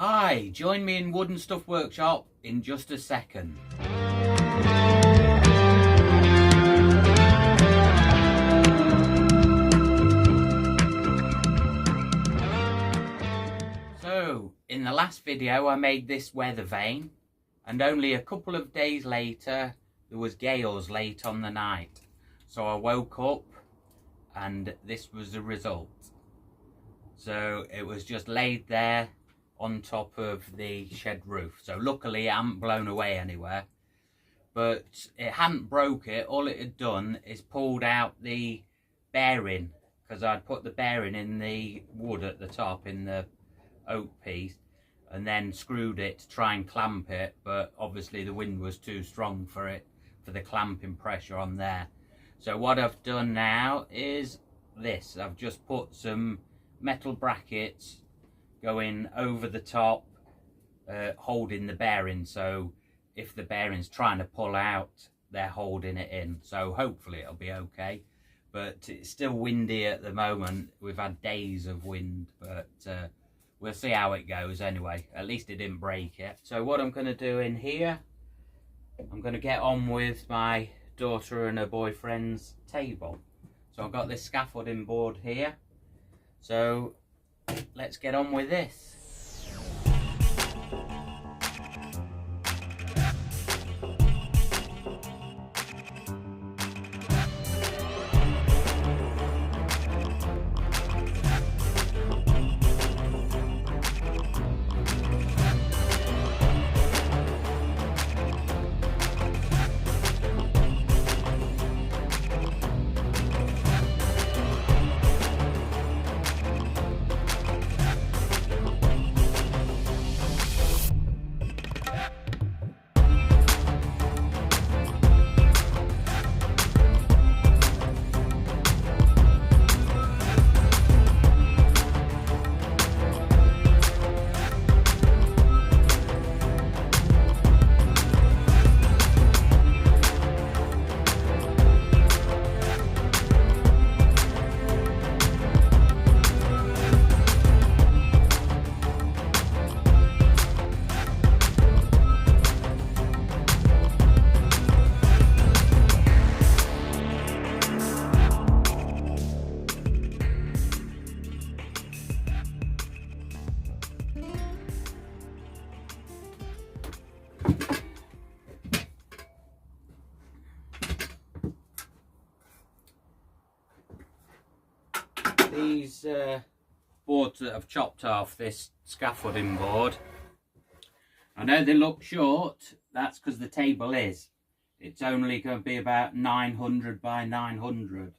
Hi, join me in Wooden Stuff Workshop in just a second. So, in the last video I made this weather vane, and only a couple of days later there was gales late on the night. So I woke up and this was the result. So it was just laid there on top of the shed roof. So luckily it hadn't blown away anywhere, but it hadn't broke it. All it had done is pulled out the bearing, because I'd put the bearing in the wood at the top in the oak piece and then screwed it to try and clamp it, but obviously the wind was too strong for it, for the clamping pressure on there. So what I've done now is this. I've just put some metal brackets going over the top, holding the bearing, so if the bearing's trying to pull out, they're holding it in. So hopefully it'll be okay, but it's still windy at the moment. We've had days of wind, but we'll see how it goes anyway. At least it didn't break it. So what I'm going to do in here, I'm going to get on with my daughter and her boyfriend's table. So I've got this scaffolding board here, so let's get on with this. These boards that I've chopped off this scaffolding board, I know they look short. That's because the table is. It's only going to be about 900 by 900.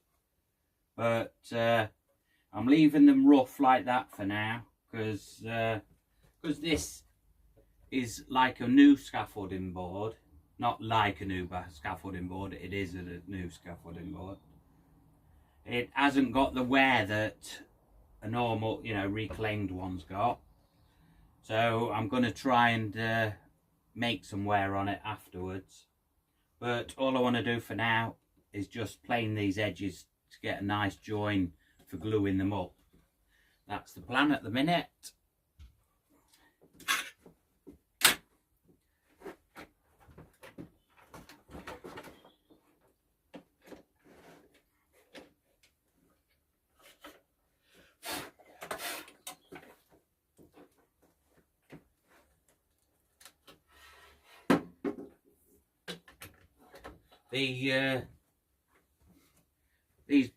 But I'm leaving them rough like that for now, because this is like a new scaffolding board. Not like a new scaffolding board, it is a new scaffolding board. It hasn't got the wear that a normal, reclaimed one's got. So I'm going to try and make some wear on it afterwards. But all I want to do for now is just plane these edges to get a nice join for gluing them up. That's the plan at the minute.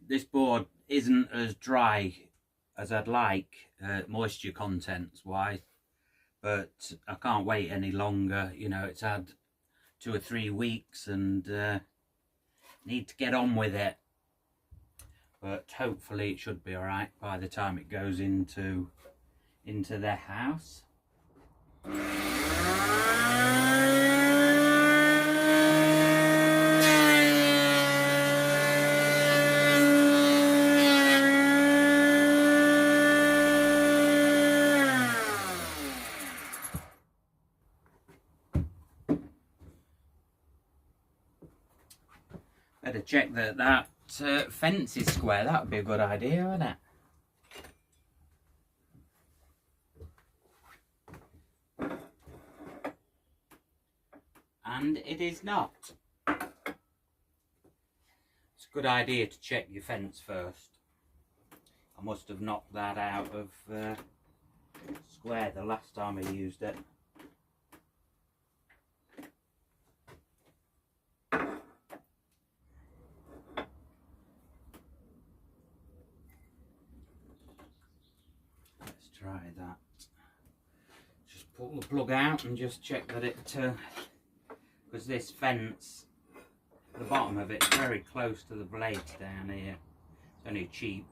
This board isn't as dry as I'd like, moisture contents wise, but I can't wait any longer. It's had 2 or 3 weeks and need to get on with it, but hopefully it should be all right by the time it goes into their house. Better check that fence is square. That would be a good idea, wouldn't it? and it is not. It's a good idea to check your fence first. I must have knocked that out of square the last time I used it. Let's try that. Just pull the plug out and just check that it, because this fence, the bottom of it's very close to the blades down here. It's only cheap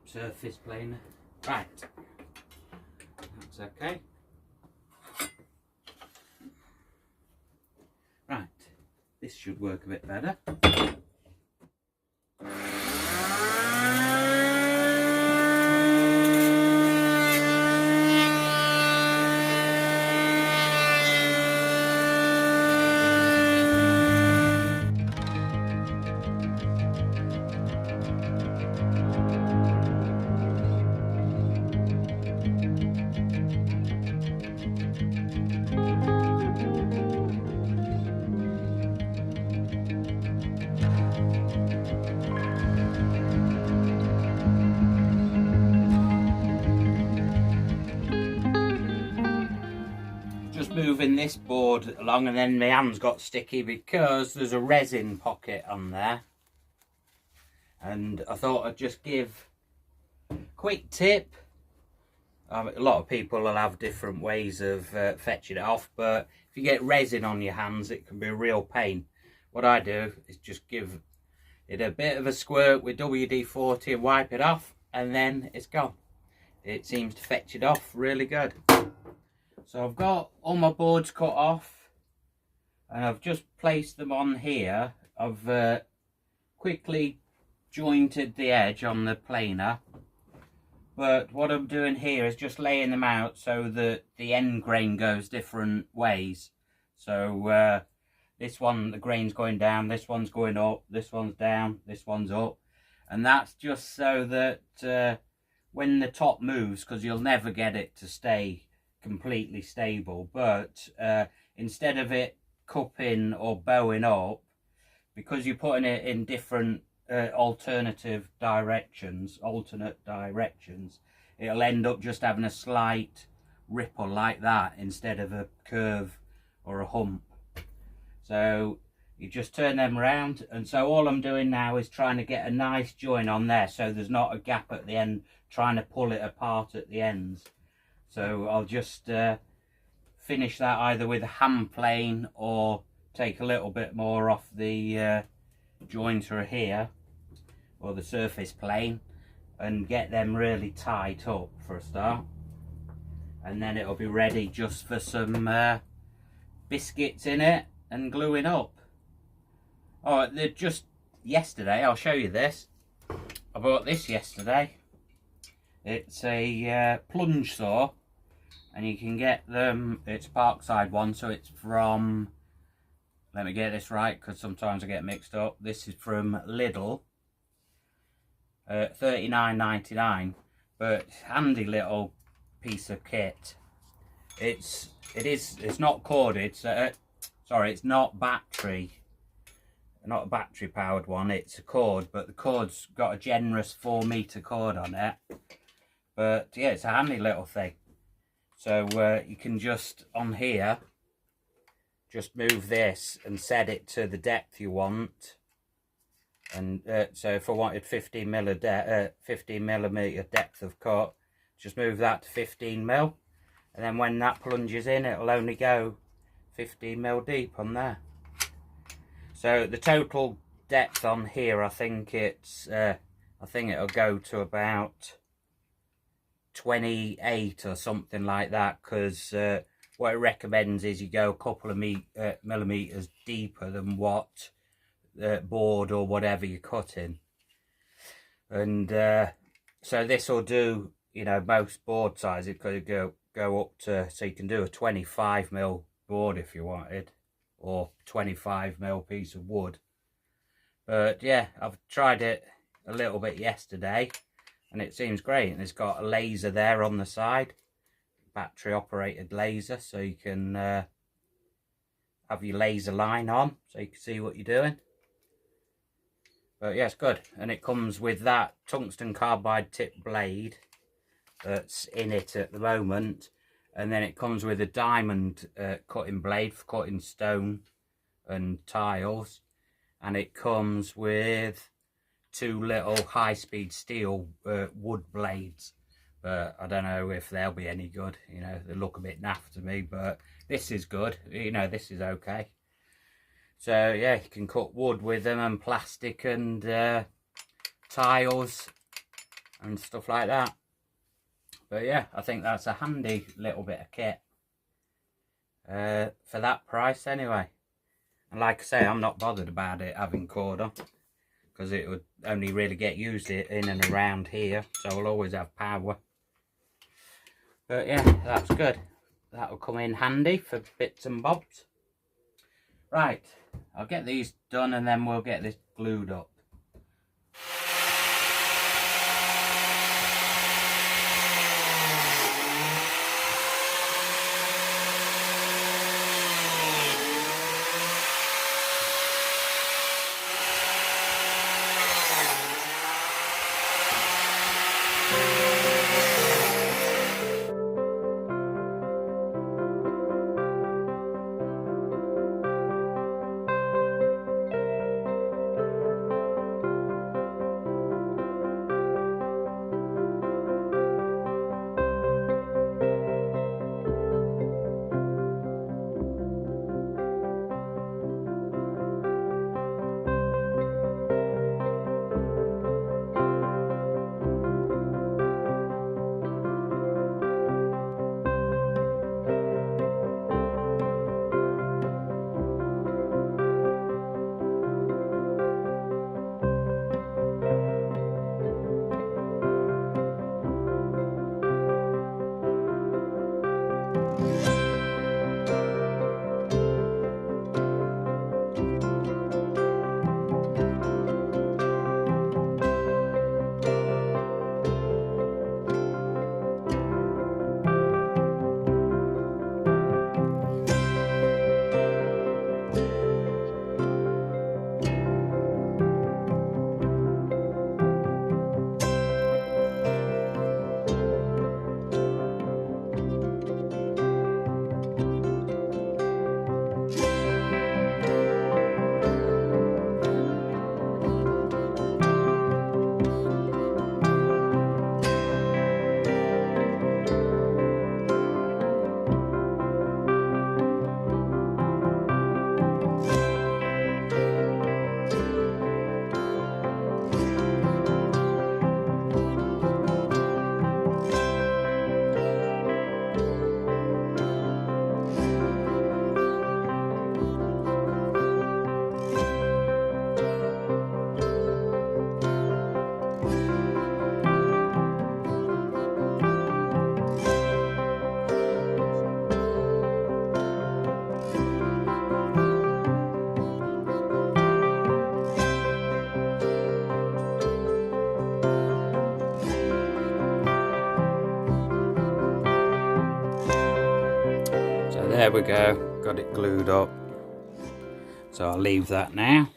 surface planer. Right, that's okay. Right, this should work a bit better. Moving this board along, and then my hands got sticky because there's a resin pocket on there, and I thought I'd just give a quick tip. A lot of people will have different ways of fetching it off, but if you get resin on your hands it can be a real pain. What I do is just give it a bit of a squirt with WD-40 and wipe it off, and then it's gone. It seems to fetch it off really good. So I've got all my boards cut off, and I've just placed them on here. I've quickly jointed the edge on the planer, but what I'm doing here is just laying them out so that the end grain goes different ways. So this one, the grain's going down, this one's going up, this one's down, this one's up, and that's just so that when the top moves, because you'll never get it to stay completely stable, but instead of it cupping or bowing up, because you're putting it in different alternate directions, it'll end up just having a slight ripple like that instead of a curve or a hump. So you just turn them around, and so all I'm doing now is trying to get a nice join on there so there's not a gap at the end, trying to pull it apart at the ends. So I'll just finish that either with a hand plane or take a little bit more off the jointer here, or the surface plane, and get them really tight up for a start. And then it'll be ready just for some biscuits in it and gluing up. Oh, they're just yesterday, I'll show you this. I bought this yesterday. It's a plunge saw, and you can get them, it's Parkside one, so it's from, let me get this right because sometimes I get mixed up, this is from Lidl, $39.99, but handy little piece of kit. It's not corded, so, sorry, it's not a battery powered one, it's a cord, but the cord's got a generous 4-meter cord on it. But yeah, it's a handy little thing. So you can just, on here, just move this and set it to the depth you want. And so if I wanted 15 millimeter depth of cut, just move that to 15 mil. And then when that plunges in, it'll only go 15 mil deep on there. So the total depth on here, I think it'll go to about 28 or something like that, because what it recommends is you go a couple of millimeters deeper than what board or whatever you're cutting. And so this will do, you know, most board sizes. It could go up to, so you can do a 25 mil board if you wanted, or 25 mil piece of wood. But yeah, I've tried it a little bit yesterday and it seems great, and it's got a laser there on the side. battery operated laser, so you can have your laser line on so you can see what you're doing. But yeah, it's good. And it comes with that tungsten carbide tip blade that's in it at the moment, and then it comes with a diamond cutting blade for cutting stone and tiles, and it comes with 2 little high-speed steel wood blades, but I don't know if they'll be any good. You know, they look a bit naff to me, but this is good. You know, this is okay. So yeah, you can cut wood with them, and plastic, and tiles and stuff like that. But yeah, I think that's a handy little bit of kit for that price anyway. And like I say, I'm not bothered about it having cord on, because it would only really get used in and around here, so I'll always have power. But yeah, that's good. That'll come in handy for bits and bobs. Right, I'll get these done and then we'll get this glued up. There we go, got it glued up, so I'll leave that now.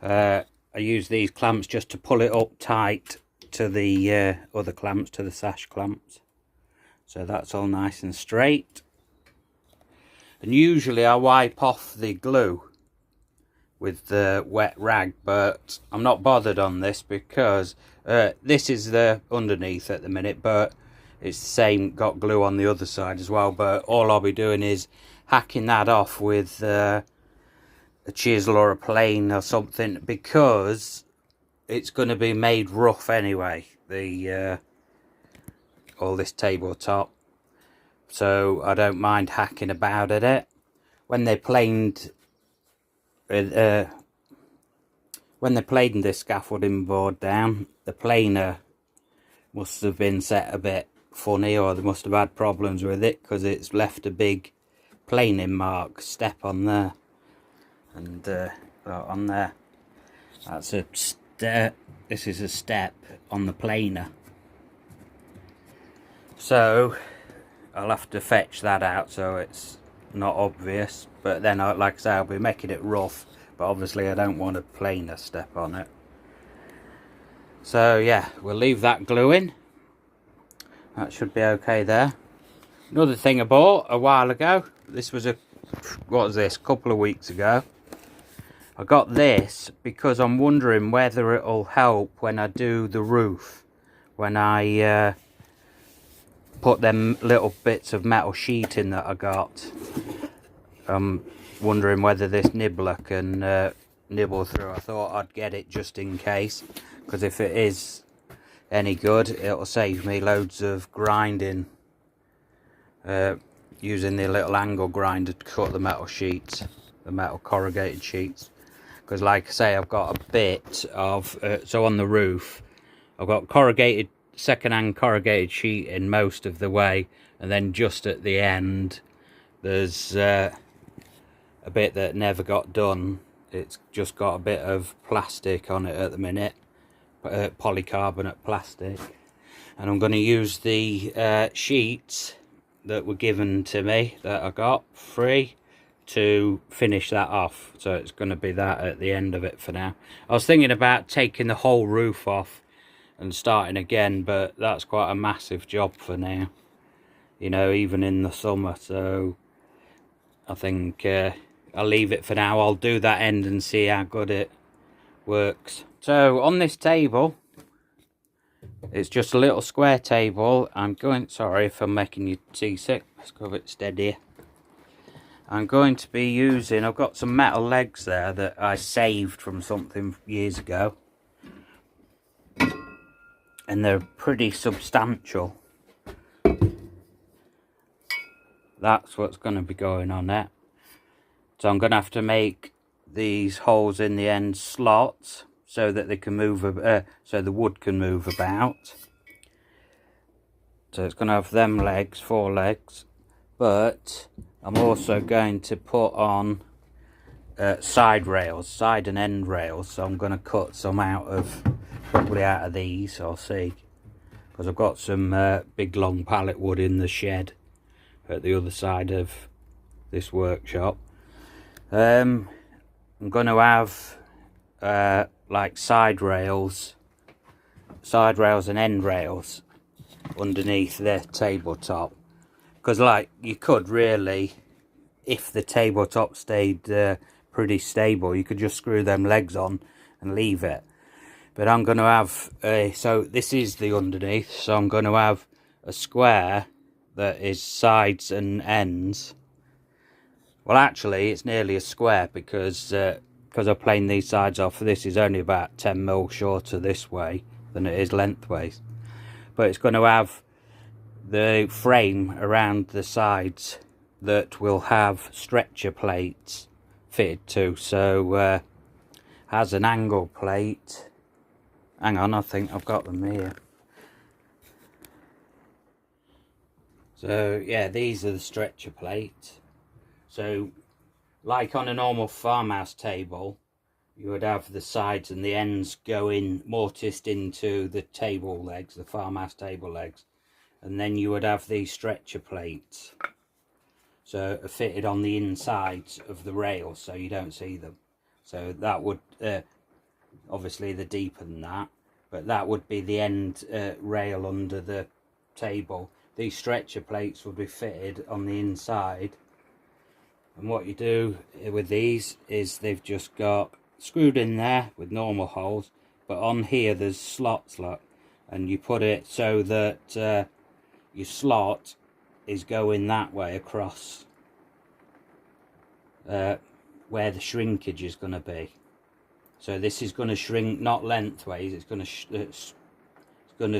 I use these clamps just to pull it up tight to the other clamps, to the sash clamps, so that's all nice and straight. And usually I wipe off the glue with the wet rag, but I'm not bothered on this because this is the underneath at the minute, but it's the same, got glue on the other side as well. But all I'll be doing is hacking that off with a chisel or a plane or something, because it's going to be made rough anyway, the all this tabletop, so I don't mind hacking about at it. When they planed this scaffolding board down, the planer must have been set a bit funny, or they must have had problems with it, because it's left a big planing mark step on there, and on there, that's a step. This is a step on the planer. So I'll have to fetch that out so it's not obvious, but then like I say, I'll be making it rough, but obviously I don't want a planer step on it. So yeah, we'll leave that gluing. That should be okay there. Another thing I bought a while ago, this was what was this, a couple of weeks ago. I got this because I'm wondering whether it'll help when I do the roof, when I put them little bits of metal sheet in that I got. I'm wondering whether this nibbler can nibble through. I thought I'd get it just in case, because if it is any good, it'll save me loads of grinding, using the little angle grinder to cut the metal sheets, the metal corrugated sheets. Because like I say, I've got a bit of, so on the roof, I've got corrugated, second-hand corrugated sheet in most of the way, and then just at the end, there's a bit that never got done. It's just got a bit of plastic on it at the minute, polycarbonate plastic. And I'm going to use the sheets that were given to me, that I got free, to finish that off. So it's going to be that at the end of it for now. I was thinking about taking the whole roof off and starting again, but that's quite a massive job for now, you know, even in the summer. So I think I'll leave it for now. I'll do that end and see how good it works. So on this table, it's just a little square table. I'm going, sorry if I'm making you seasick, let's go a bit steadier. I'm going to be using, I've got some metal legs there that I saved from something years ago, and they're pretty substantial. That's what's going to be going on there. So I'm going to have to make these holes in the end slots so that they can move, so the wood can move about. So it's going to have them legs, 4 legs, but I'm also going to put on side rails, side and end rails. So I'm going to cut some probably out of these, I'll see, because I've got some big long pallet wood in the shed at the other side of this workshop. I'm going to have like side rails and end rails underneath the tabletop, because like you could really, if the tabletop stayed pretty stable, you could just screw them legs on and leave it. But I'm going to have so this is the underneath, so I'm going to have a square that is sides and ends. Well, actually it's nearly a square, because I've planed these sides off. This is only about 10mm shorter this way than it is lengthways, but it's going to have the frame around the sides that will have stretcher plates fitted to. So has an angle plate. Hang on, I think I've got them here. So yeah, these are the stretcher plates. So like on a normal farmhouse table, you would have the sides and the ends going mortised into the table legs, the farmhouse table legs, and then you would have these stretcher plates, so fitted on the insides of the rails so you don't see them. So that would obviously they're deeper than that, but that would be the end rail under the table. These stretcher plates would be fitted on the inside, and what you do with these is they've just got screwed in there with normal holes, but on here there's slots, look, and you put it so that your slot is going that way across where the shrinkage is going to be. So this is going to shrink not lengthways, it's going to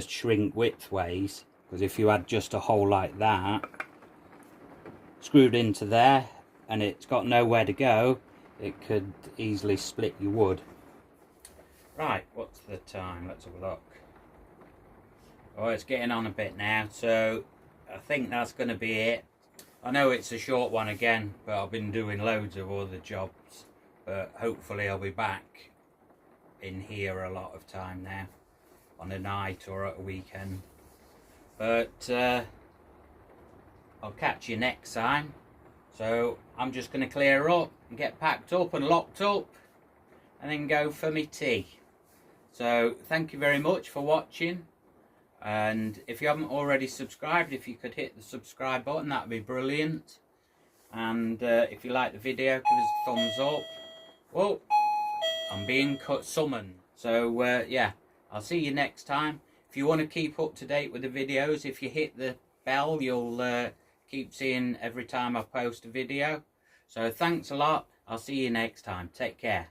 shrink widthways, because if you had just a hole like that screwed into there and it's got nowhere to go, it could easily split your wood. Right, what's the time? Let's have a look. Oh, it's getting on a bit now, so I think that's going to be it. I know it's a short one again, but I've been doing loads of other jobs, but hopefully I'll be back in here a lot of time now, on a night or at a weekend. But I'll catch you next time. So I'm just going to clear up and get packed up and locked up and then go for my tea. So thank you very much for watching, and if you haven't already subscribed, if you could hit the subscribe button, that would be brilliant. And if you like the video, give us a thumbs up. Whoa, I'm being summoned. So yeah, I'll see you next time. If you want to keep up to date with the videos, if you hit the bell, you'll keep seeing every time I post a video. So thanks a lot. I'll see you next time. Take care.